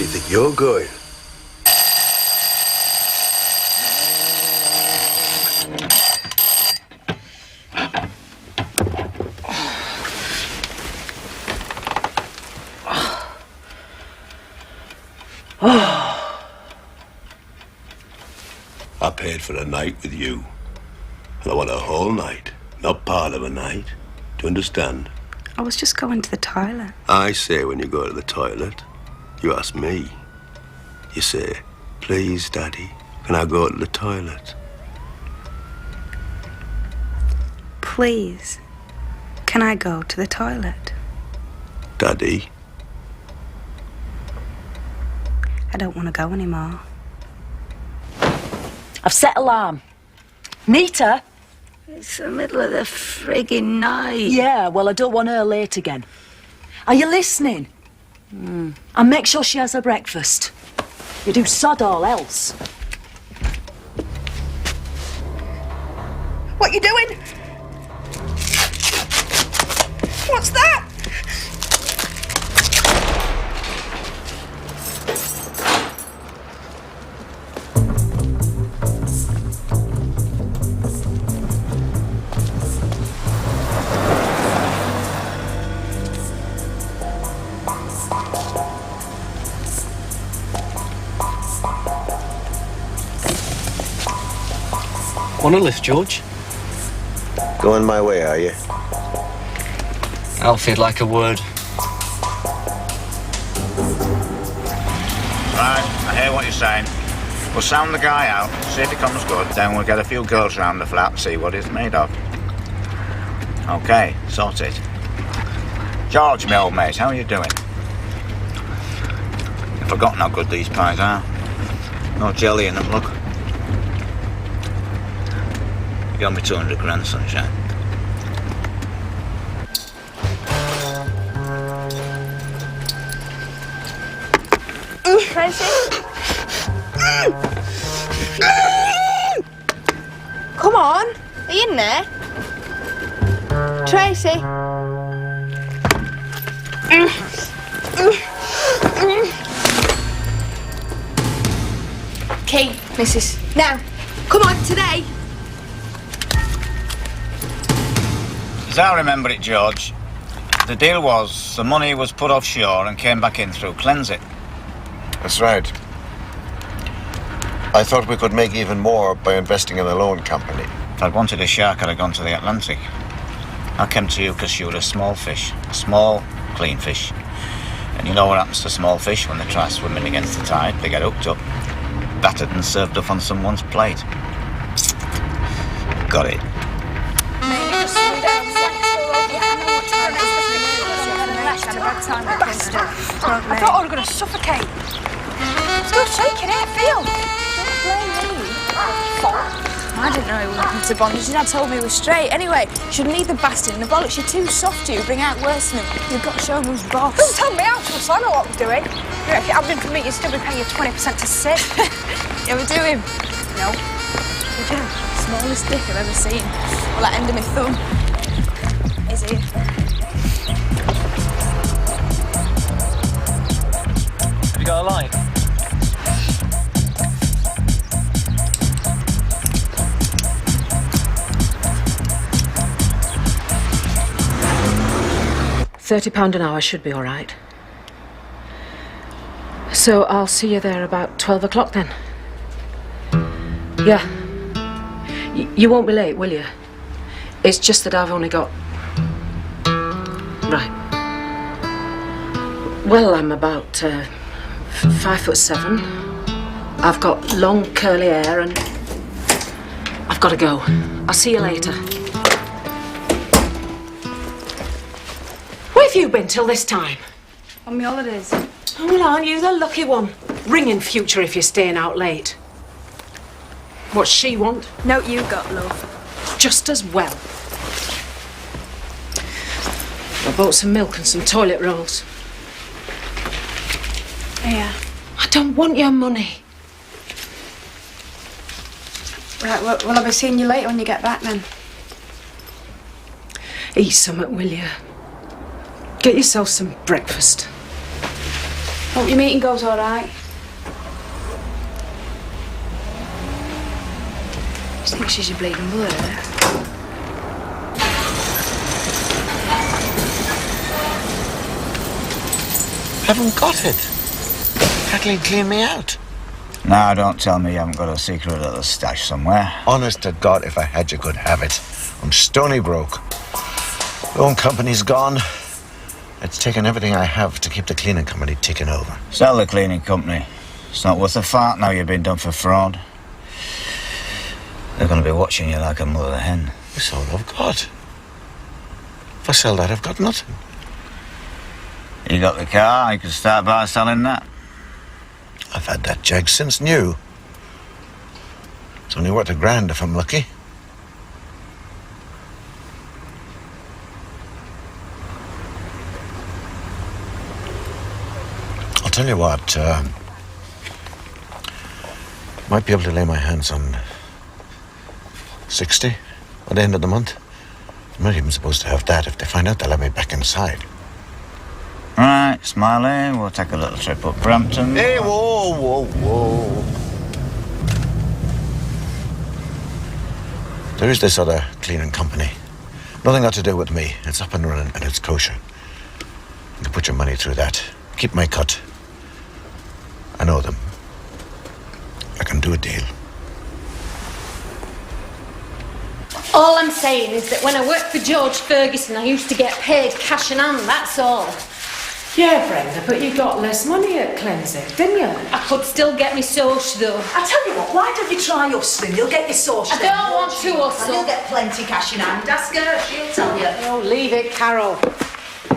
think you're going? I paid for a night with you. And I want a whole night, not part of a night. Do you understand? I was just going to the toilet. I say when you go to the toilet, you ask me. You say, please, Daddy, can I go to the toilet? Please, can I go to the toilet? Daddy? I don't want to go anymore. I've set alarm. Nita? It's the middle of the friggin' night. Yeah, well, I don't want her late again. Are you listening? And make sure she has her breakfast. You do sod all else. What you doing? What's that? Want a lift, George? Going my way, are you? Alfie'd like a word. Right, I hear what you're saying. We'll sound the guy out, see if he comes good, then we'll get a few girls round the flat and see what he's made of. Okay, sorted. George, my old mate, how are you doing? I've forgotten how good these pies are. No jelly in them, look. You owe me 200 grand, sunshine. Tracy? Come on, are you in there? Tracy? Key, missus. Now, come on, today. As I remember it, George, the deal was the money was put offshore and came back in through Cleanse It. That's right. I thought we could make even more by investing in a loan company. If I'd wanted a shark, I'd have gone to the Atlantic. I came to you because you were a small fish. A small, clean fish. And you know what happens to small fish when they try swimming against the tide? They get hooked up, battered and served up on someone's plate. Got it. I thought I was going to suffocate. Still shaking it, feel. Don't blame me. I didn't know he went into bondage. Dad told me he was straight. Anyway, you shouldn't leave the bastard in the bollocks. You're too soft to bring out worse than him. You've got to show him who's boss. Don't tell me how to, I know what I'm doing. Yeah, if you hadn't been for me, you'd still be paying your 20% to sit. You ever do him? No. Did you? Smallest dick I've ever seen. Well, that end of my thumb. Is he? Have you got a light? £30 an hour should be all right. So I'll see you there about 12 o'clock then. Yeah. You won't be late, will you? It's just that I've only got... Right. Well, I'm about 5'7". I've got long curly hair and I've got to go. I'll see you later. Where have you been till this time? On my holidays. Oh, well, aren't you the lucky one? Ring in future if you're staying out late. What's she want? No, you got, love. Just as well. I bought some milk and some toilet rolls. Yeah. I don't want your money. Right, well, I'll be seeing you later when you get back then. Eat something, will you? Get yourself some breakfast. Hope your meeting goes all right. I just think she's your bleeding mother. Haven't got it. Kathleen cleaned me out. Now, don't tell me you haven't got a secret little stash somewhere. Honest to God, if I had, you could have it. I'm stony broke. Loan company's gone. It's taken everything I have to keep the cleaning company ticking over. Sell the cleaning company. It's not worth a fart now you've been done for fraud. They're going to be watching you like a mother hen. That's all I've got. If I sell that, I've got nothing. You got the car, you can start by selling that. I've had that jag since new. It's only worth $1,000 if I'm lucky. I'll tell you what, might be able to lay my hands on 60 at the end of the month. I'm not even supposed to have that. If they find out, they'll let me back inside. Right, Smiley, we'll take a little trip up Brampton. Hey, whoa. There is this other cleaning company. Nothing got to do with me. It's up and running and it's kosher. You can put your money through that. Keep my cut. I know them. I can do a deal. All I'm saying is that when I worked for George Ferguson, I used to get paid cash in hand, that's all. Yeah, Brenda, but you got less money at Cleansing, didn't you? I could still get me soch, though. I tell you what, why don't you try hustling? You'll get your sauce. I don't want to hustle. You'll get plenty cash in hand. Ask her, she'll tell you. Oh, leave it, Carol.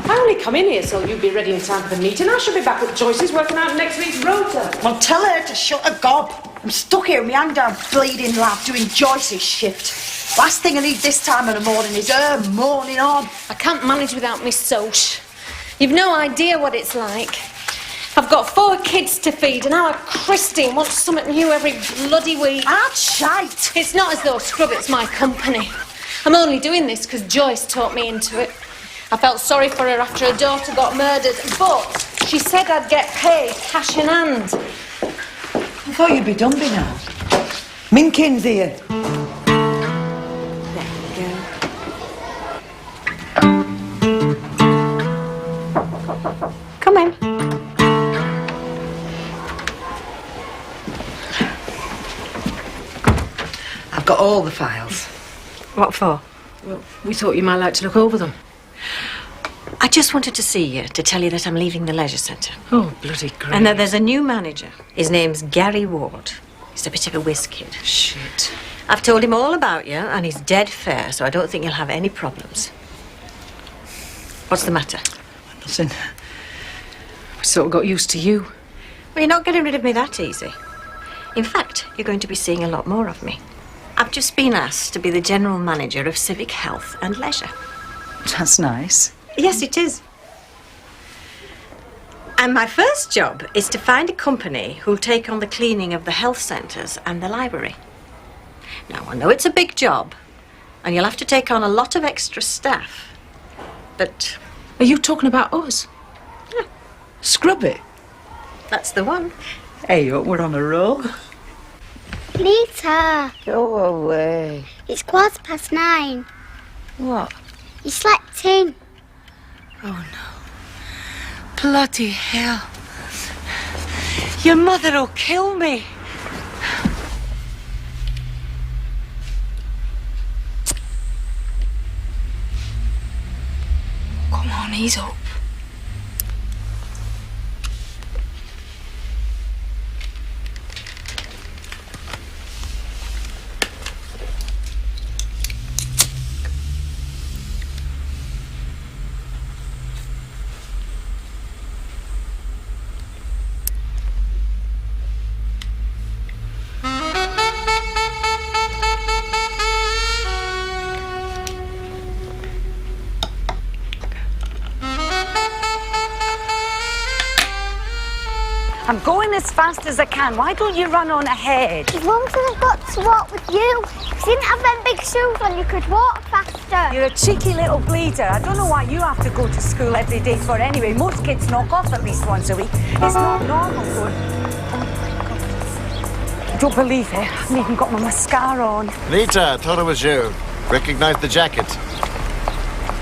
I only come in here so you'll be ready in time for the meeting. I should be back at Joyce's working out next week's rota. Well, tell her to shut her gob. I'm stuck here with my hand down, bleeding lad, doing Joyce's shift. Last thing I need this time of the morning is her mourning on. I can't manage without me soch. You've no idea what it's like. I've got 4 kids to feed and our Christine wants something new every bloody week. Ah, shite. It's not as though Scrub, it's my company. I'm only doing this because Joyce taught me into it. I felt sorry for her after her daughter got murdered, but she said I'd get paid cash in hand. I thought you'd be done by now. Minkins here. Come in. I've got all the files. What for? Well, we thought you might like to look over them. I just wanted to see you to tell you that I'm leaving the leisure centre. Oh, bloody great. And that there's a new manager. His name's Gary Ward. He's a bit of a whiz kid. Shit. I've told him all about you, and he's dead fair, so I don't think you'll have any problems. What's the matter? Nothing. We sort of got used to you. Well, you're not getting rid of me that easy. In fact, you're going to be seeing a lot more of me. I've just been asked to be the general manager of Civic Health and Leisure. That's nice. Yes, it is. And my first job is to find a company who'll take on the cleaning of the health centres and the library. Now, I know it's a big job, and you'll have to take on a lot of extra staff. But... Are you talking about us? Yeah. Scrub it. That's the one. Hey, we're on a roll. Lita, Go away. it's 9:15. What? You slept in. Oh, no. Bloody hell. Your mother'll kill me. Come on, ease up. I'm going as fast as I can. Why don't you run on ahead? As long as I've got to walk with you. If you didn't have them big shoes on, you could walk faster. faster. You're a cheeky little bleeder. I don't know why you have to go to school every day for anyway. Most kids knock off at least once a week. It's not normal going. I don't believe it. I haven't even got my mascara on. Rita, I thought it was you. Recognized the jacket.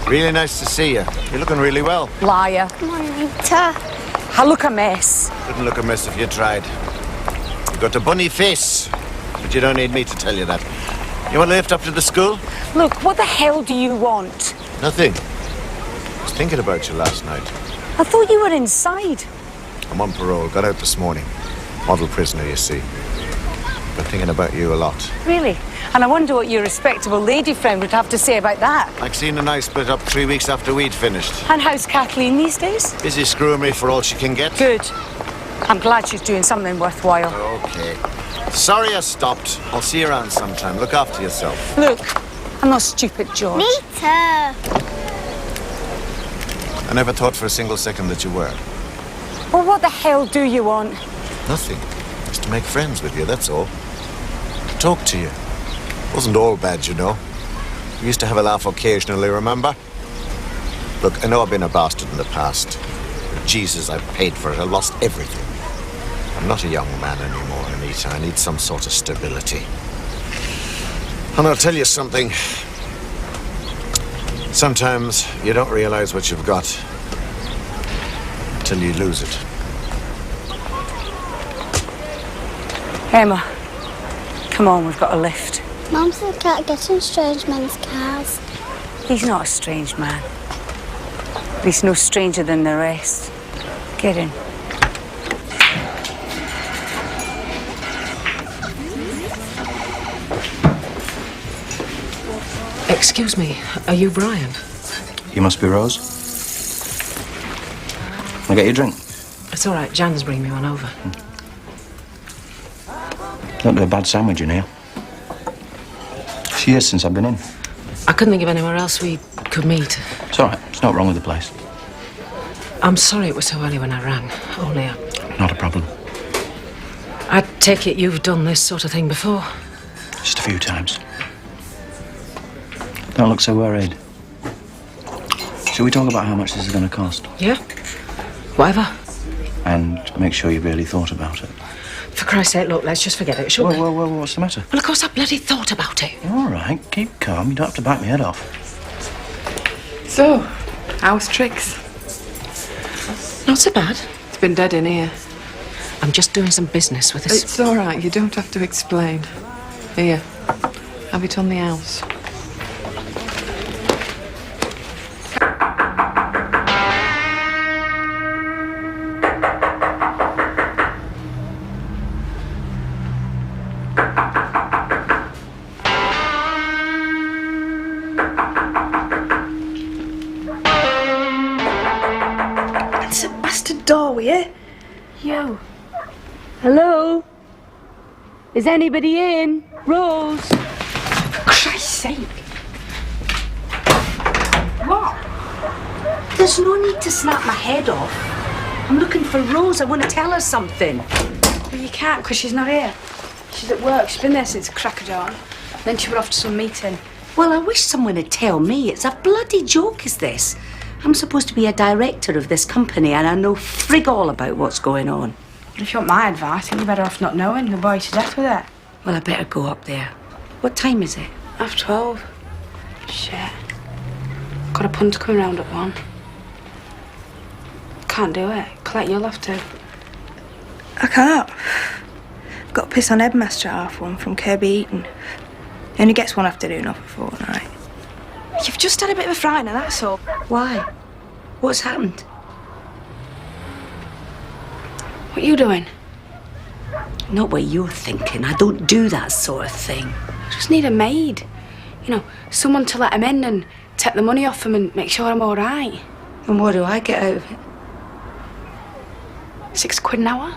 Really nice to see you. You're looking really well. Liar. Come on, Rita. I look a mess. Wouldn't look a mess if you tried. You've got a bunny face, but you don't need me to tell you that. You want to lift up to the school? Look, what the hell do you want? Nothing. I was thinking about you last night. I thought you were inside. I'm on parole. Got out this morning. Model prisoner, you see. Been thinking about you a lot. Really? And I wonder what your respectable lady friend would have to say about that. Maxine and I split up 3 weeks after we'd finished. And how's Kathleen these days? Busy screwing me for all she can get. Good. I'm glad she's doing something worthwhile. Okay. Sorry I stopped. I'll see you around sometime. Look after yourself. Look, I'm not stupid, George. Rita. I never thought for a single second that you were. Well, what the hell do you want? Nothing. Just to make friends with you, that's all. To talk to you. Wasn't all bad, you know. We used to have a laugh occasionally, remember? Look, I know I've been a bastard in the past. But Jesus, I've paid for it. I lost everything. I'm not a young man anymore, Anita. I need some sort of stability. And I'll tell you something. Sometimes you don't realize what you've got until you lose it. Emma, come on, we've got a lift. Mum said I can't get in strange men's cars. He's not a strange man. He's no stranger than the rest. Get in. Excuse me, are you Brian? You must be Rose. Can I get you a drink? It's all right, Jan's bringing me one over. Don't do a bad sandwich in here. It's years since I've been in. I couldn't think of anywhere else we could meet. It's all right. It's not wrong with the place. I'm sorry it was so early when I rang. Only Not a problem. I take it you've done this sort of thing before? Just a few times. Don't look so worried. Shall we talk about how much this is going to cost? Yeah. Whatever. And make sure you really thought about it. For Christ's sake, look, let's just forget it, shall we? Whoa, what's the matter? Well, of course I bloody thought about it. All right, keep calm. You don't have to bite my head off. So, how's Trix? Not so bad. It's been dead in here. I'm just doing some business with this. It's all right. You don't have to explain. Here, have it on the house. Door, will you? You. Hello? Is anybody in? Rose? For Christ's sake. What? There's no need to snap my head off. I'm looking for Rose. I want to tell her something. Well, you can't, because she's not here. She's at work. She's been there since crack of dawn. Then she went off to some meeting. Well, I wish someone would tell me. It's a bloody joke, is this? I'm supposed to be a director of this company, and I know frig all about what's going on. If you want my advice, I think you're better off not knowing. You'll bore you to death with it. Well, I better go up there. What time is it? 12:30. Shit. Got a punter coming round at 1. Can't do it. Colette, you'll have to. I can't. I've got to piss on Headmaster at 1:30 from Kirby Eaton. He only gets one afternoon off a fortnight. You've just had a bit of a frightener, that's all. Why? What's happened? What are you doing? Not what you're thinking. I don't do that sort of thing. I just need a maid. You know, someone to let him in and take the money off him and make sure I'm all right. And what do I get out of it? £6 an hour?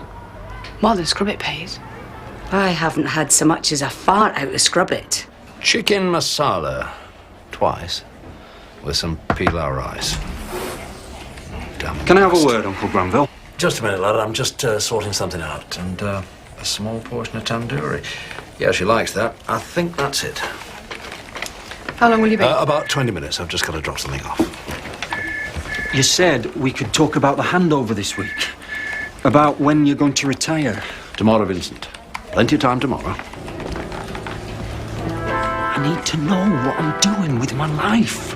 More than Scrubbit pays. I haven't had so much as a fart out of Scrubbit. Chicken masala. Twice. With some pilau rice. Damn. Can I have a word, Uncle Granville? Just a minute, lad. I'm just sorting something out. And a small portion of tandoori. Yeah, she likes that. I think that's it. How long will you be? About 20 minutes. I've just got to drop something off. You said we could talk about the handover this week. About when you're going to retire. Tomorrow, Vincent. Plenty of time tomorrow. I need to know what I'm doing with my life.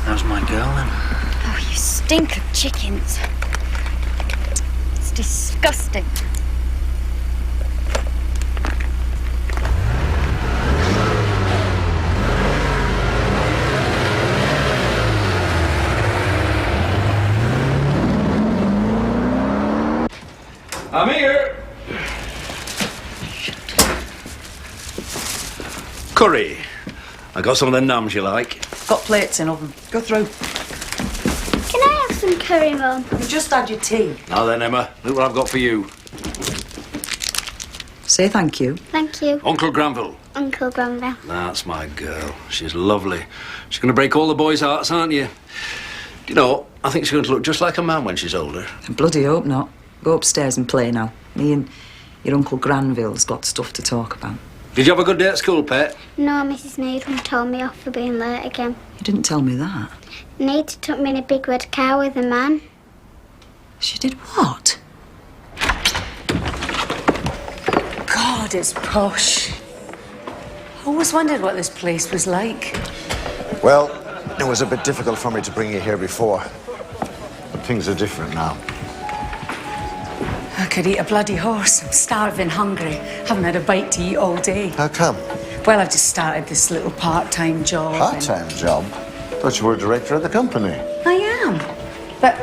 How's my girl then? Oh, you stink of chickens. It's disgusting. I'm here. Curry. I got some of the nams you like. Got plates in oven. Go through. Can I have some curry, Mum? You just had your tea. Now then, Emma, look what I've got for you. Say thank you. Thank you. Uncle Granville. Uncle Granville. That's my girl. She's lovely. She's going to break all the boys' hearts, aren't you? You know, I think she's going to look just like a man when she's older. I bloody hope not. Go upstairs and play now. Me and your Uncle Granville's got stuff to talk about. Did you have a good day at school, Pet? No, Mrs. Needham told me off for being late again. You didn't tell me that. Nita took me in a big red car with a man. She did what? God, it's posh. I always wondered what this place was like. Well, it was a bit difficult for me to bring you here before. But things are different now. I could eat a bloody horse. I'm starving, hungry. Haven't had a bite to eat all day. How come? Well, I've just started this little part-time job. Part-time job? Thought you were director of the company. I am. But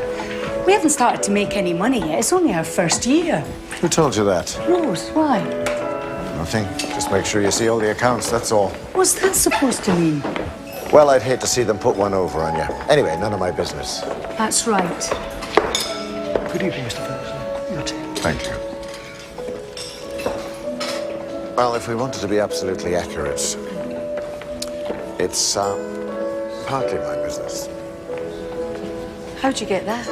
we haven't started to make any money yet. It's only our first year. Who told you that? Rose, why? Nothing. Just make sure you see all the accounts, that's all. What's that supposed to mean? Well, I'd hate to see them put one over on you. Anyway, none of my business. That's right. Good evening, Mr. Ferguson. Your tea. Thank you. Well, if we wanted to be absolutely accurate, it's partly my business. How'd you get that?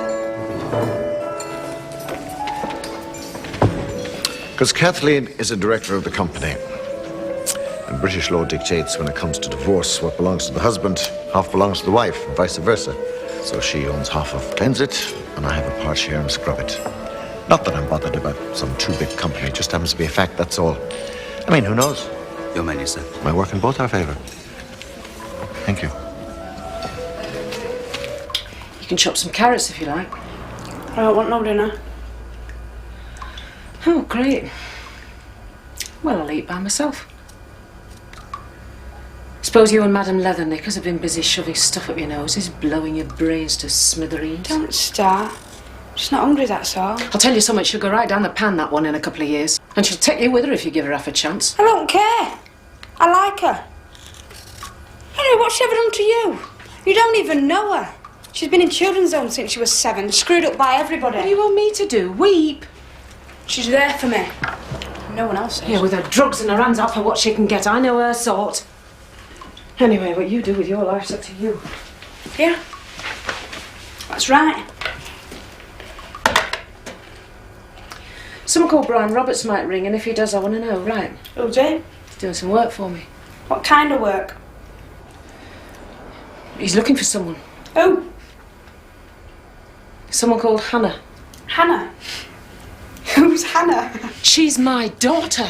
Because Kathleen is a director of the company. And British law dictates when it comes to divorce, what belongs to the husband, half belongs to the wife, and vice versa. So she owns half of Cleanse It, and I have a part share in Scrub It. Not that I'm bothered about some too-big company, it just happens to be a fact, that's all. I mean, who knows? Your menu, sir. Might work in both our favour. Thank you. You can chop some carrots if you like. I don't want no dinner. Oh, great. Well, I'll eat by myself. Suppose you and Madame Leatherknickers have been busy shoving stuff up your noses, blowing your brains to smithereens. Don't start. She's not hungry, that's all. I'll tell you something, she'll go right down the pan, that one, in a couple of years. And she'll take you with her if you give her half a chance. I don't care. I like her. Anyway, what's she ever done to you? You don't even know her. She's been in children's homes since she was 7, screwed up by everybody. What do you want me to do? Weep? She's there for me. No one else is. Yeah, with her drugs in her hands out for what she can get. I know her sort. Anyway, what you do with your life's up to you. Yeah. That's right. Someone called Brian Roberts might ring, and if he does, I want to know, right? Who do? He's doing some work for me. What kind of work? He's looking for someone. Who? Someone called Hannah. Hannah? Who's Hannah? She's my daughter.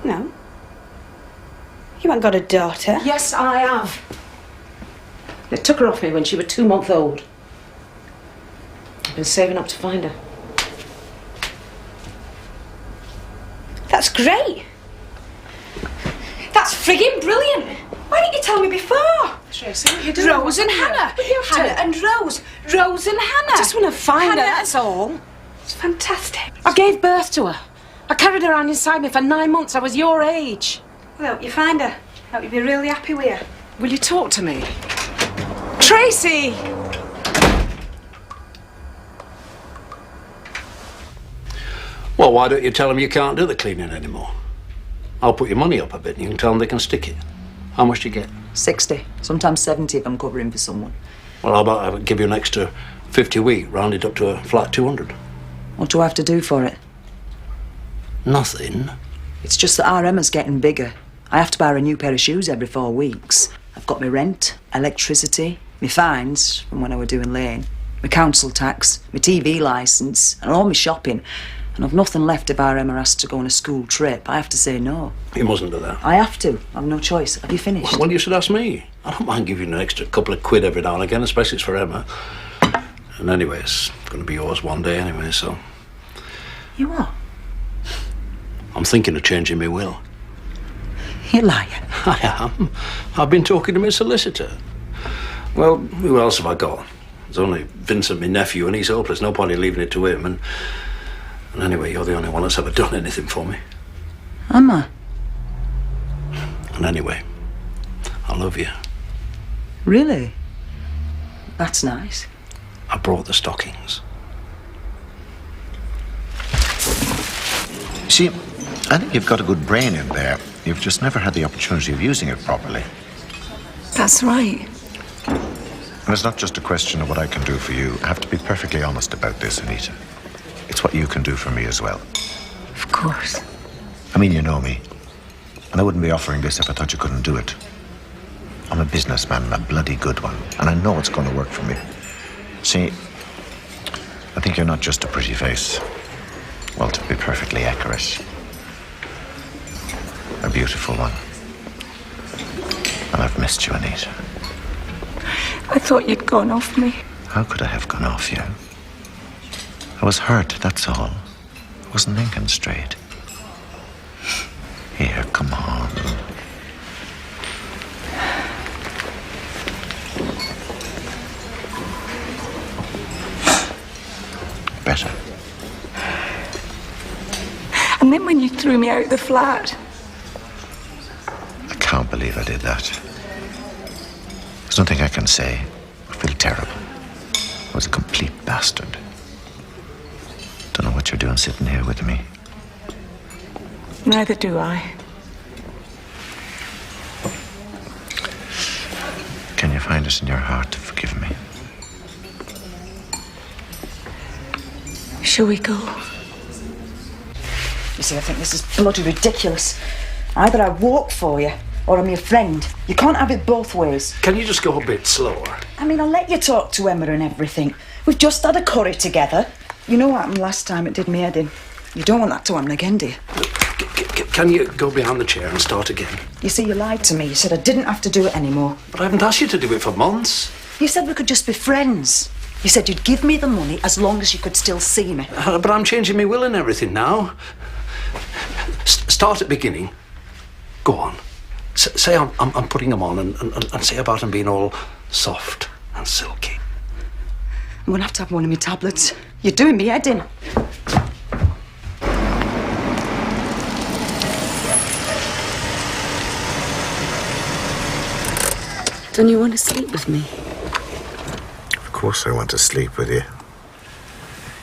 No. You haven't got a daughter. Yes, I have. They took her off me when she was 2 months old. I've been saving up to find her. That's great. That's friggin' brilliant. Why didn't you tell me before? Tracy, what are you doing? Rose and Hannah. What are you up to? Hannah and Rose. Rose and Hannah. I just want to find Hannah her, that's all. It's fantastic. I gave birth to her. I carried her around inside me for 9 months. I was your age. Well, I hope you find her. I hope you'll be really happy with her. Will you talk to me? Tracy! Well, why don't you tell them you can't do the cleaning anymore? I'll put your money up a bit and you can tell them they can stick it. How much do you get? 60, sometimes 70 if I'm covering for someone. Well, how about I give you an extra 50 a week, rounded up to a flat 200? What do I have to do for it? Nothing. It's just that our Emma's getting bigger. I have to buy her a new pair of shoes every 4 weeks. I've got my rent, electricity, my fines from when I were doing lane, my council tax, my TV licence, and all my shopping. And I've nothing left if our Emma asks to go on a school trip. I have to say no. You mustn't do that. I have to. I've no choice. Have you finished? Well, you should ask me. I don't mind giving you an extra couple of quid every now and again, especially it's for Emma. And anyway, it's going to be yours one day anyway, so... You are? I'm thinking of changing my will. You liar. I am. I've been talking to my solicitor. Well, who else have I got? There's only Vincent, my nephew, and he's hopeless. No point in leaving it to him. And anyway, you're the only one that's ever done anything for me. Am I? And anyway, I love you. Really? That's nice. I brought the stockings. See, I think you've got a good brain in there. You've just never had the opportunity of using it properly. That's right. And it's not just a question of what I can do for you. I have to be perfectly honest about this, Anita. It's what you can do for me as well. Of course. I mean, you know me. And I wouldn't be offering this if I thought you couldn't do it. I'm a businessman, and a bloody good one. And I know it's going to work for me. See, I think you're not just a pretty face. Well, to be perfectly accurate, a beautiful one. And I've missed you, Anita. I thought you'd gone off me. How could I have gone off you? I was hurt, that's all. I wasn't thinking straight. Here, come on. Better. And then when you threw me out of the flat. I can't believe I did that. There's nothing I can say. I feel terrible. I was a complete bastard. Don't know what you're doing sitting here with me. Neither do I. Can you find it in your heart to forgive me? Shall we go? You see, I think this is bloody ridiculous. Either I walk for you, or I'm your friend. You can't have it both ways. Can you just go a bit slower? I mean, I'll let you talk to Emma and everything. We've just had a curry together. You know what happened last time? It did me head in. You don't want that to happen again, do you? Can you go behind the chair and start again? You see, you lied to me. You said I didn't have to do it anymore. But I haven't asked you to do it for months. You said we could just be friends. You said you'd give me the money as long as you could still see me. But I'm changing my will and everything now. Start at the beginning. Go on. Say I'm putting them on and say about them being all soft and silky. I'm going to have one of my tablets. You're doing me head in. Don't you want to sleep with me? Of course I want to sleep with you.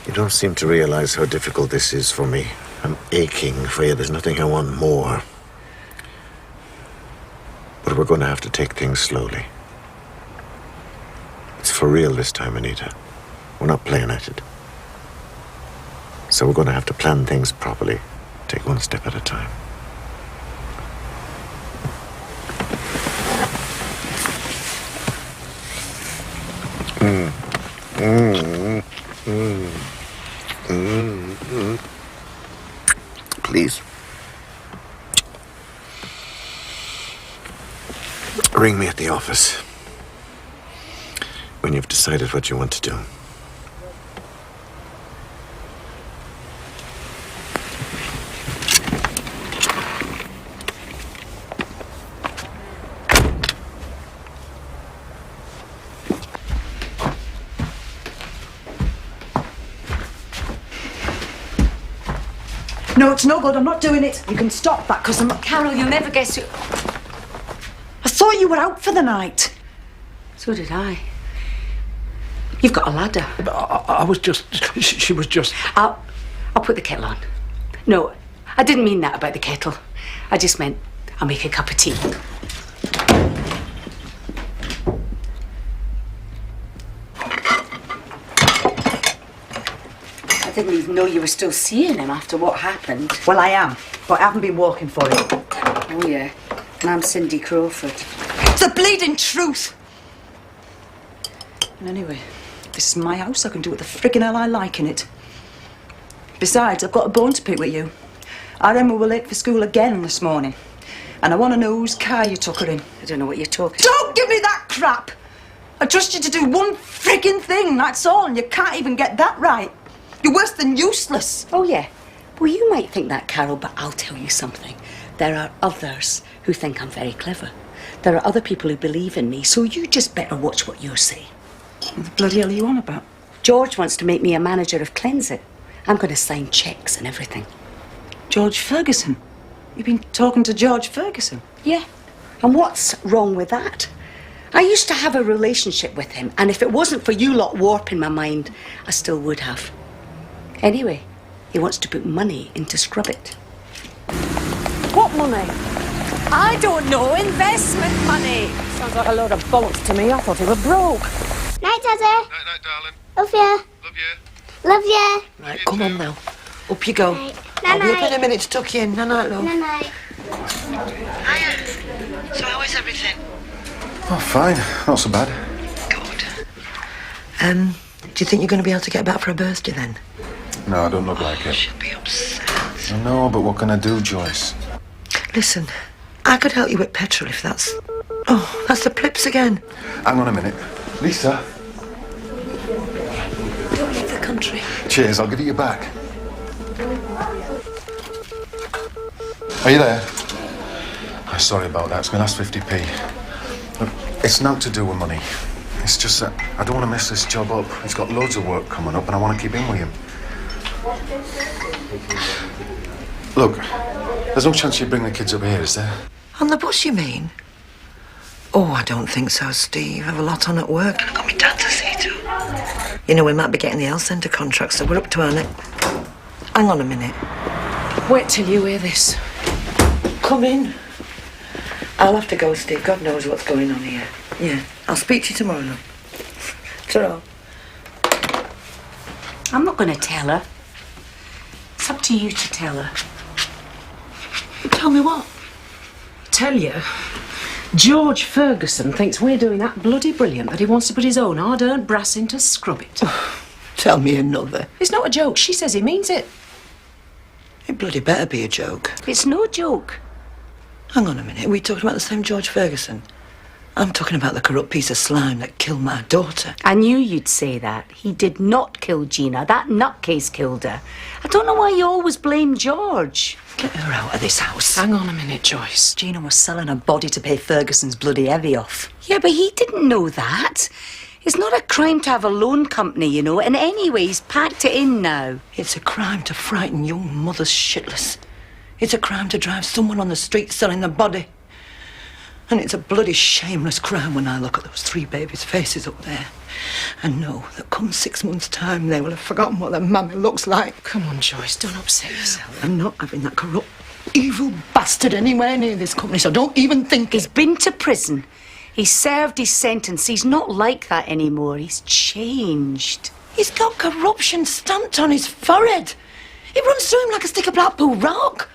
You don't seem to realize how difficult this is for me. I'm aching for you. There's nothing I want more. But we're going to have to take things slowly. It's for real this time, Anita. We're not playing at it. So we're going to have to plan things properly. Take one step at a time. Please. Ring me at the office when you've decided what you want to do. No, it's no good. I'm not doing it. You can stop that, because I'm... Carol, you'll never guess who... I thought you were out for the night. So did I. You've got a ladder. I was just... She was just... I'll put the kettle on. No, I didn't mean that about the kettle. I just meant I'll make a cup of tea. I didn't even know you were still seeing him after what happened. Well, I am, but I haven't been walking for it. Oh, yeah. And I'm Cindy Crawford. It's the bleeding truth! And anyway, this is my house. I can do what the friggin' hell I like in it. Besides, I've got a bone to pick with you. RM were late for school again this morning. And I want to know whose car you took her in. I don't know what you're talking about. Don't give me that crap! I trust you to do one friggin' thing, that's all, and you can't even get that right. You're worse than useless. Oh, yeah. Well, you might think that, Carol, but I'll tell you something. There are others who think I'm very clever. There are other people who believe in me, so you just better watch what you say. What the bloody hell are you on about? George wants to make me a manager of Cleanse It. I'm going to sign cheques and everything. George Ferguson? You've been talking to George Ferguson? Yeah. And what's wrong with that? I used to have a relationship with him, and if it wasn't for you lot warping my mind, I still would have. Anyway, he wants to put money into Scrub It. What money? I don't know. Investment money. Sounds like a load of bollocks to me. I thought he were broke. Night, Daddy. Night, night, darling. Love ya. Love you. Love ya. Right, come on now. Up you go. Night. I'll be up Night. in a minute to tuck you in. Night, love. Night. Hiya. So how is everything? Oh, fine. Not so bad. Do you think you're going to be able to get back for a birthday then? No, I don't look like it. She'll be upset. I know, but what can I do, Joyce? Listen, I could help you with petrol if that's... Oh, that's the Plips again. Hang on a minute. Lisa. Don't leave the country. Cheers, I'll give it you back. Are you there? Oh, sorry about that. It's my last 50p. Look, it's not to do with money. It's just that I don't want to mess this job up. He's got loads of work coming up and I want to keep in with him. Look, there's no chance you'd bring the kids up here, is there? On the bus, you mean? Oh, I don't think so, Steve. I've a lot on at work. And I've got my dad to see to. You know, we might be getting the health centre contract, so we're up to our neck. Hang on a minute. Wait till you hear this. Come in. I'll have to go, Steve. God knows what's going on here. Yeah, I'll speak to you tomorrow now. Ta-ra. I'm not going to tell her. It's up to you to tell her. Tell me what? Tell you, George Ferguson thinks we're doing that bloody brilliant that he wants to put his own hard-earned brass in to Scrub It. Tell me another. It's not a joke. She says he means it. It bloody better be a joke. It's no joke. Hang on a minute. Are we talking about the same George Ferguson? I'm talking about the corrupt piece of slime that killed my daughter. I knew you'd say that. He did not kill Gina. That nutcase killed her. I don't know why you always blame George. Get her out of this house. Hang on a minute, Joyce. Gina was selling her body to pay Ferguson's bloody heavy off. Yeah, but he didn't know that. It's not a crime to have a loan company, you know, and anyway, he's packed it in now. It's a crime to frighten young mothers shitless. It's a crime to drive someone on the street selling their body. And it's a bloody shameless crime when I look at those 3 babies' faces up there and know that come 6 months' time they will have forgotten what their mammy looks like. Come on, Joyce, don't upset yourself. I'm not having that corrupt, evil bastard anywhere near this company, so don't even think... He's been to prison. He's served his sentence. He's not like that anymore. He's changed. He's got corruption stamped on his forehead. It runs through him like a stick of Blackpool rock.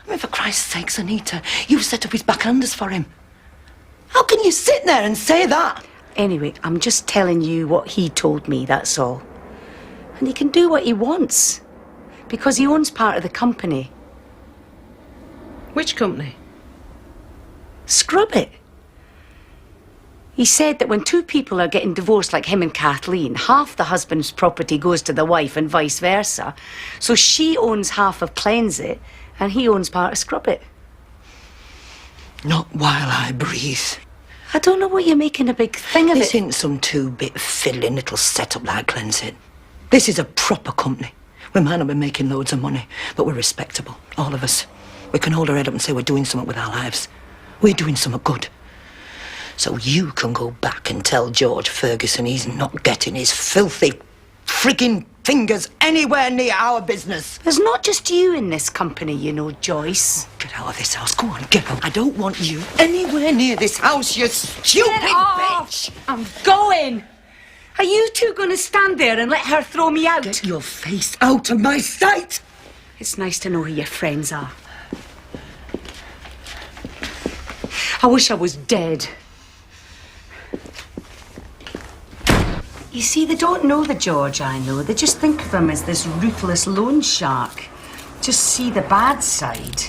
I mean, for Christ's sakes, Anita, you've set up his backhanders for him. How can you sit there and say that? Anyway, I'm just telling you what he told me, that's all. And he can do what he wants, because he owns part of the company. Which company? Scrub It. He said that when 2 people are getting divorced like him and Kathleen, half the husband's property goes to the wife and vice versa. So she owns half of Cleanse It and he owns part of Scrub It. Not while I breathe. I don't know what you're making a big thing of This it. isn't some 2-bit fiddling little setup like Cleanse It. This is a proper company We might not be making loads of money, but we're respectable, all of us. We can hold our head up and say we're doing something with our lives. We're doing something good. So you can go back and tell George Ferguson he's not getting his filthy frigging fingers anywhere near our business. There's not just you in this company, you know, Joyce. Get out of this house. Go on, get out. I don't want you anywhere near this house, you stupid bitch. I'm going. Are you two going to stand there and let her throw me out? Get your face out of my sight. It's nice to know who your friends are. I wish I was dead. You see, they don't know the George I know. They just think of him as this ruthless loan shark. Just see the bad side.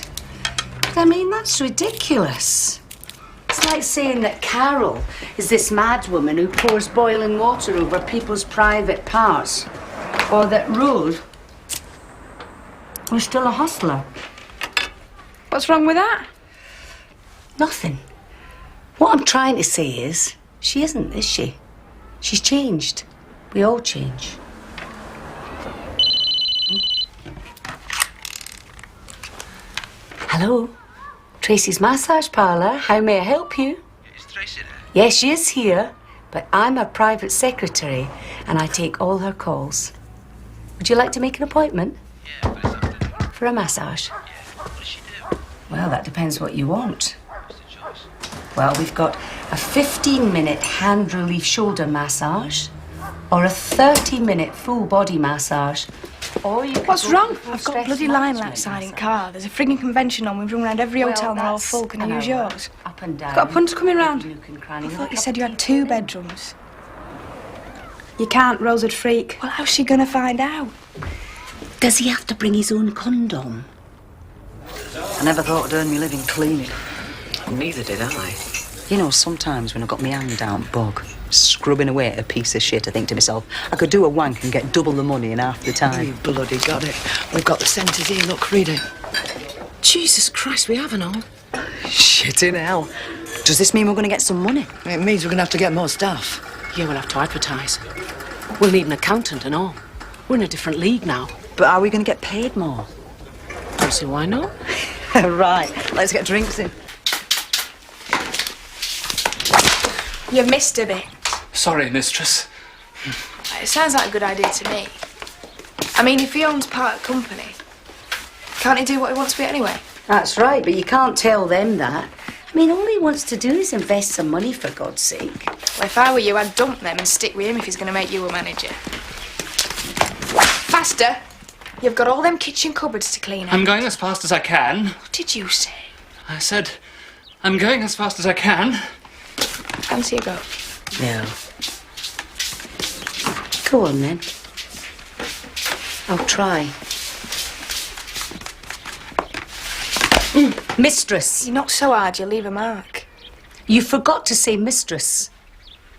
But I mean, that's ridiculous. It's like saying that Carol is this madwoman who pours boiling water over people's private parts. Or that Rose was still a hustler. What's wrong with that? Nothing. What I'm trying to say is, she isn't, is she? She's changed. We all change. Hello? Tracy's massage parlour. How may I help you? Is Tracy there? Yes, she is here, but I'm her private secretary and I take all her calls. Would you like to make an appointment? Yeah, but it's after. For a massage? Yeah. What does she do? Well, that depends what you want. What's the choice? Well, we've got a 15-minute hand relief shoulder massage or a 30-minute full body massage. Or you What's could go wrong? for a I've got a stress bloody line management outside in massage. car. There's a frigging convention on. We've run around every Well, hotel and they're all that's full. Can an I use hour. yours? Up and down. I've got a punter coming round. Nook and I cranny, thought like you a said you cup had of 2 tea. bedrooms. You can't, Rose would freak. Well, how's she gonna find out? Does he have to bring his own condom? I never thought I'd earn me living cleaning. Neither did I. You know, sometimes when I've got my hand down bog, scrubbing away at a piece of shit, I think to myself, I could do a wank and get double the money in half the time. You bloody got it. We've got the centres here. Look, read it. Jesus Christ, we haven't all. Shit in hell. Does this mean we're going to get some money? It means we're going to have to get more staff. Yeah, we'll have to advertise. We'll need an accountant and all. We're in a different league now. But are we going to get paid more? Don't see why not. Right, let's get drinks in. You've missed a bit. Sorry, mistress. It sounds like a good idea to me. I mean, if he owns part of the company, can't he do what he wants with it anyway? That's right, but you can't tell them that. I mean, all he wants to do is invest some money, for God's sake. Well, if I were you, I'd dump them and stick with him if he's going to make you a manager. Faster! You've got all them kitchen cupboards to clean out. I'm going as fast as I can. What did you say? I said, I'm going as fast as I can. Fancy a go? No. Go on, then. I'll try. Mistress. You're not so hard, you'll leave a mark. You forgot to say mistress.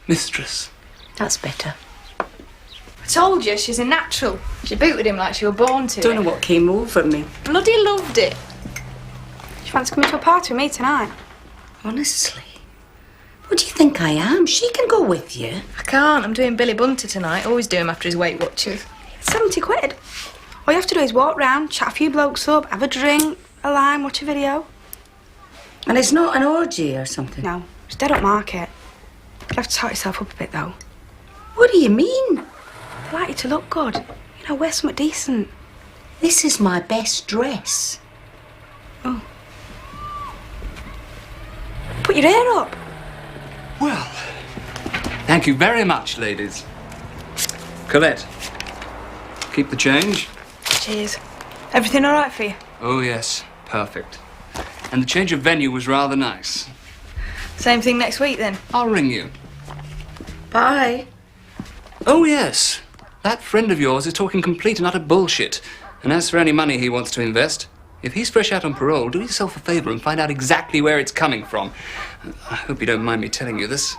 Mistress. That's better. I told you, she's a natural. She booted him like she were born to Don't it. know what came over me. Bloody loved it. She fancy coming to a party with me tonight? Honestly. What do you think I am? She can go with you. I can't. I'm doing Billy Bunter tonight. Always do him after his Weight Watchers. It's 70 quid. All you have to do is walk round, chat a few blokes up, have a drink, a lime, watch a video. And it's not an orgy or something? No, it's dead up market. You'll have to tight yourself up a bit, though. What do you mean? I like you to look good. You know, wear something decent. This is my best dress. Oh. Put your hair up. Well, thank you very much, ladies. Colette, keep the change. Cheers. Everything all right for you? Oh, yes, perfect. And the change of venue was rather nice. Same thing next week, then? I'll ring you. Bye. Oh, yes. That friend of yours is talking complete and utter bullshit. And as for any money he wants to invest, if he's fresh out on parole, do yourself a favour and find out exactly where it's coming from. I hope you don't mind me telling you this.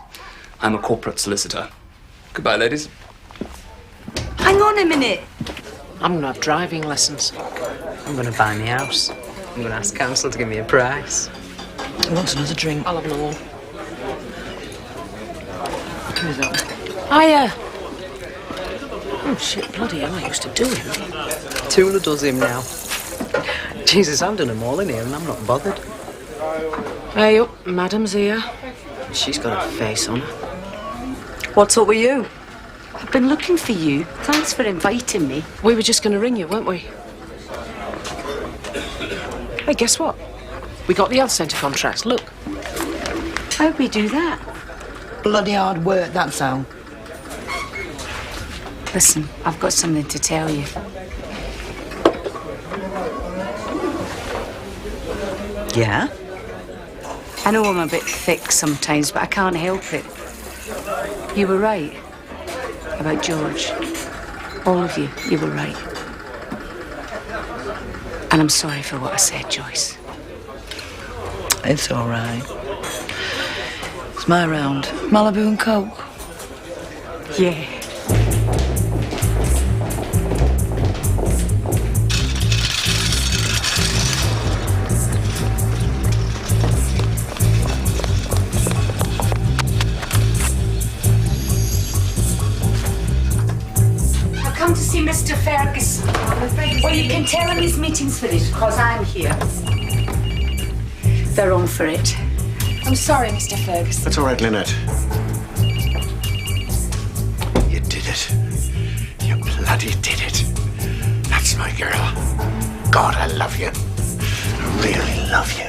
I'm a corporate solicitor. Goodbye, ladies. Hang on a minute. I'm going to have driving lessons. I'm going to buy me a house. I'm going to ask council to give me a price. Who wants another drink? I'll have another one. Who's that? Hiya. Oh, shit, bloody hell, I used to do him. Tula does him now. Jesus, I've done them all in here and I'm not bothered. Hey up, madam's here. She's got a face on her. What's up with you? I've been looking for you. Thanks for inviting me. We were just going to ring you, weren't we? Hey, guess what? We got the health centre contracts, look. How'd we do that? Bloody hard work, that's how. Listen, I've got something to tell you. Yeah? I know I'm a bit thick sometimes, but I can't help it. You were right about George. All of you, you were right. And I'm sorry for what I said, Joyce. It's all right. It's my round. Malibu and Coke. Yeah. I've come to see Mr. Ferguson. Well, you can tell him his meeting's finished, because I'm here. They're on for it. I'm sorry, Mr. Ferguson. That's all right, Lynette. You did it. You bloody did it. That's my girl. God, I love you. I really love you.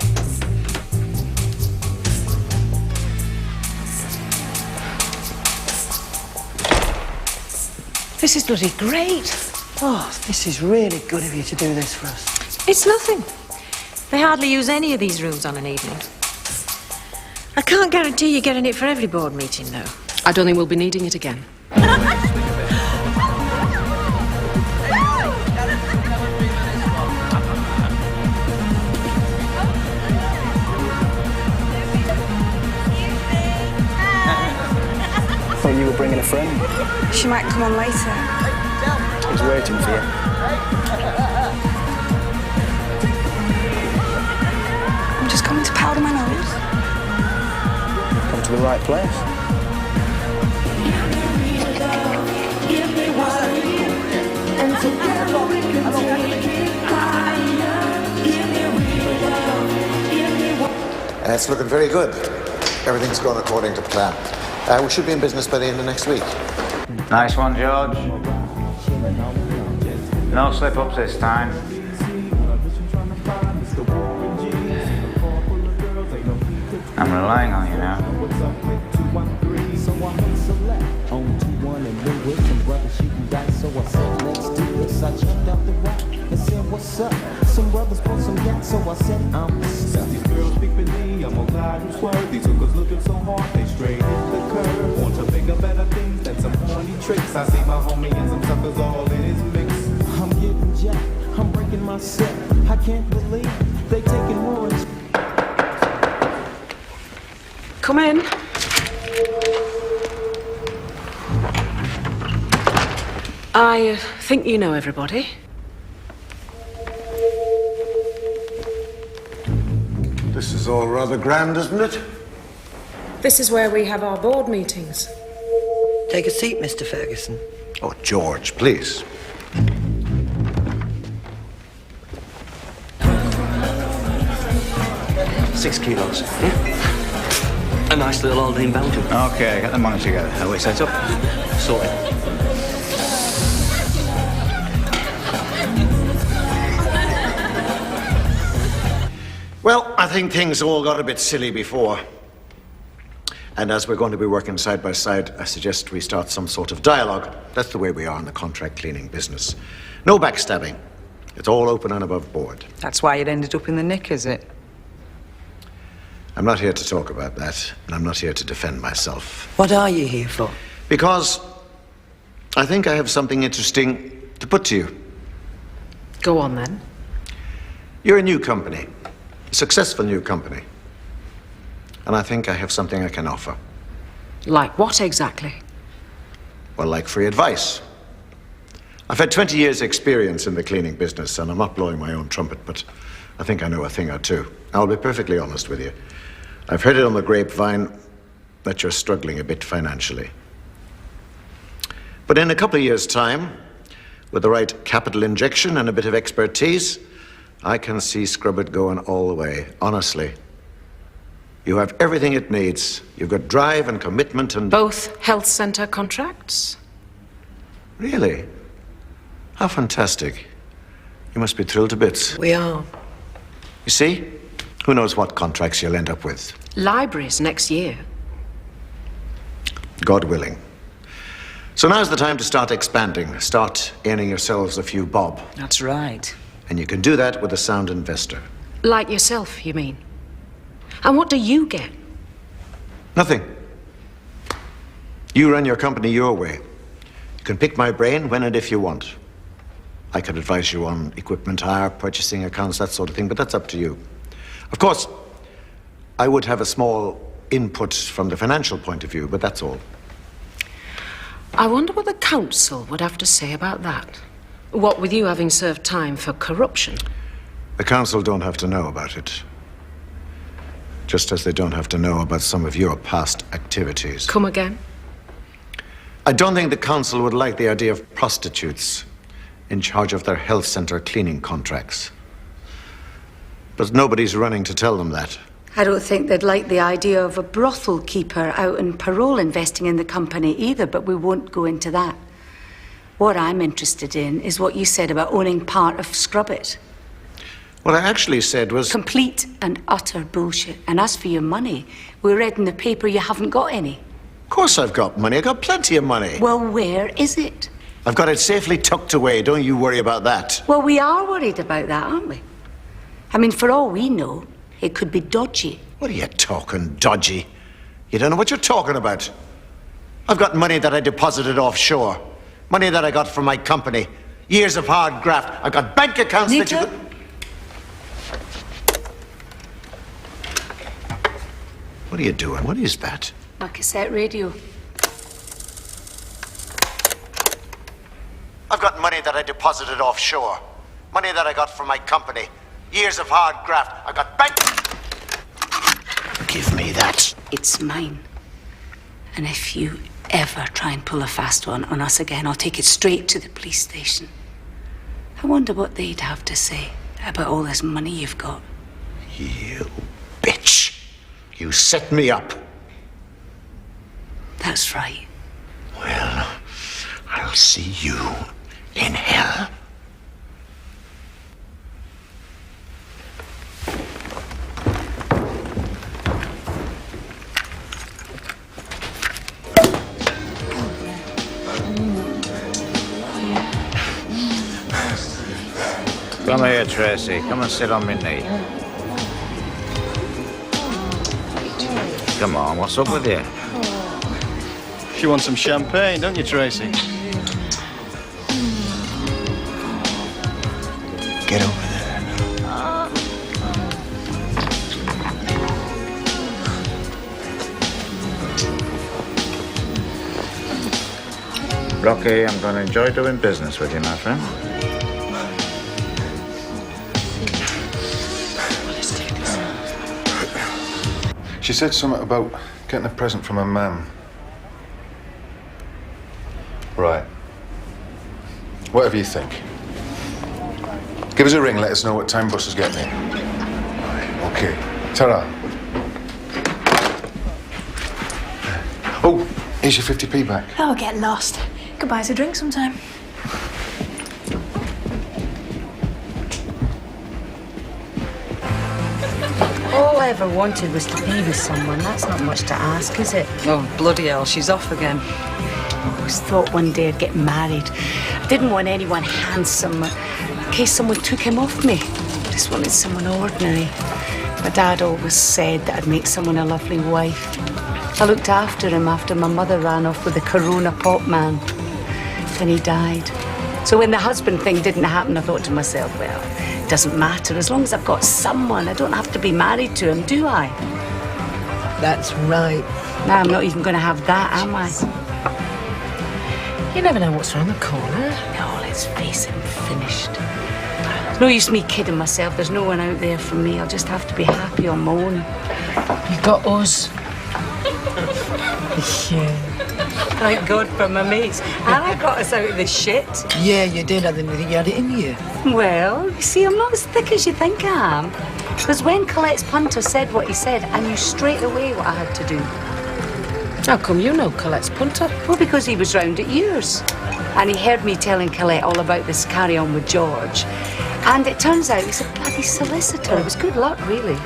This is bloody great. Oh, this is really good of you to do this for us. It's nothing. They hardly use any of these rooms on an evening. I can't guarantee you're getting it for every board meeting, though. I don't think we'll be needing it again. Thought you were bringing a friend. She might come on later. He's waiting for you. I'm just coming to powder my nose. Come to the right place. It's looking very good. Everything's going according to plan. We should be in business by the end of next week. Nice one, George. No slip-ups this time. I'm relying on you now. Some brothers put some gas, so I said I'm stuck. These girls speak for me, I'm a guy who's swerved. These hookers looking so hard, they straight hit the curve. Want to bigger, better things than some horny tricks. I see my homie and some suckers all in his mix. I'm getting jacked, I'm breaking my set. I can't believe they taking more. Come in. I think you know everybody. This is all rather grand, isn't it? This is where we have our board meetings. Take a seat, Mr. Ferguson. Oh, George, please. $6 kilos. A nice little Aldine bounty. Okay, get the money together. Are we set up? Sorted. Well, I think things all got a bit silly before. And as we're going to be working side by side, I suggest we start some sort of dialogue. That's the way we are in the contract cleaning business. No backstabbing. It's all open and above board. That's why it ended up in the nick, is it? I'm not here to talk about that, and I'm not here to defend myself. What are you here for? Because I think I have something interesting to put to you. Go on, then. You're a new company, a successful new company. And I think I have something I can offer. Like what exactly? Well, like free advice. I've had 20 years' experience in the cleaning business, and I'm not blowing my own trumpet, but I think I know a thing or two. I'll be perfectly honest with you. I've heard it on the grapevine that you're struggling a bit financially. But in a couple of years' time, with the right capital injection and a bit of expertise, I can see Scrubbit going all the way, honestly. You have everything it needs. You've got drive and commitment and... Both health centre contracts? Really? How fantastic. You must be thrilled to bits. We are. You see? Who knows what contracts you'll end up with. Libraries next year. God willing. So now's the time to start expanding. Start earning yourselves a few bob. That's right. And you can do that with a sound investor. Like yourself, you mean? And what do you get? Nothing. You run your company your way. You can pick my brain when and if you want. I could advise you on equipment hire, purchasing accounts, that sort of thing, but that's up to you. Of course, I would have a small input from the financial point of view, but that's all. I wonder what the council would have to say about that. What with you having served time for corruption? The council don't have to know about it. Just as they don't have to know about some of your past activities. Come again? I don't think the council would like the idea of prostitutes in charge of their health centre cleaning contracts. But nobody's running to tell them that. I don't think they'd like the idea of a brothel keeper out on parole investing in the company either, but we won't go into that. What I'm interested in is what you said about owning part of Scrubbit. What I actually said was... Complete and utter bullshit. And as for your money, we read in the paper you haven't got any. Of course I've got money. I've got plenty of money. Well, where is it? I've got it safely tucked away. Don't you worry about that. Well, we are worried about that, aren't we? I mean, for all we know, it could be dodgy. What are you talking dodgy? You don't know what you're talking about. I've got money that I deposited offshore. Money that I got from my company. Years of hard graft. I've got bank accounts that you could... What are you doing? What is that? My cassette radio. I've got money that I deposited offshore. Money that I got from my company. Years of hard graft. I got bank... Give me that. It's mine. And if you ever try and pull a fast one on us again, I'll take it straight to the police station. I wonder what they'd have to say about all this money you've got. You bitch. You set me up. That's right. Well, I'll see you in hell. Come here, Tracy. Come and sit on my knee. Come on, what's up with you? You want some champagne, don't you, Tracy? Get over there. Rocky, I'm going to enjoy doing business with you, my friend. She said something about getting a present from her mum. Right. Whatever you think. Give us a ring, let us know what time bus is getting here. Okay. Ta-ra. Oh, here's your 50p back. Oh, get lost. Could buy us a drink sometime. All I ever wanted was to be with someone. That's not much to ask, is it? Oh, bloody hell, she's off again. I always thought one day I'd get married. I didn't want anyone handsome in case someone took him off me. I just wanted someone ordinary. My dad always said that I'd make someone a lovely wife. I looked after him after my mother ran off with the Corona pop man. Then he died. So when the husband thing didn't happen, I thought to myself, well, it doesn't matter. As long as I've got someone, I don't have to be married to him, do I? That's right. Now I'm not even going to have that, am I? You never know what's around the corner. No, let's face it, I'm finished. No use me kidding myself. There's no one out there for me. I'll just have to be happy on my own. You got us. Yeah. Thank God for my mates. And I got us out of the shit. Yeah, you did. I didn't think you had it in you. Well, you see, I'm not as thick as you think I am. Because when Colette's punter said what he said, I knew straight away what I had to do. How come you know Colette's punter? Well, because he was round at yours. And he heard me telling Colette all about this carry-on with George. And it turns out he's a bloody solicitor. It was good luck, really.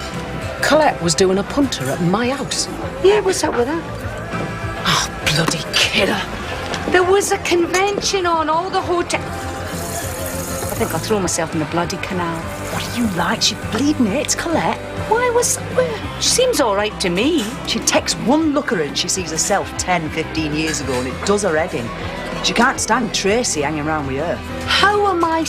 Colette was doing a punter at my house. Yeah, what's up with that? Oh, bloody killer. There was a convention on all the hotel. I think I'll throw myself in the bloody canal. What are you like? She's bleeding it. It's Colette. Why was... She seems all right to me. She takes one look at her and she sees herself 10, 15 years ago and it does her head in. She can't stand Tracy hanging around with her. How am I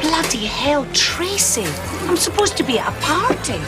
Bloody hell, Tracy. I'm supposed to be at a party.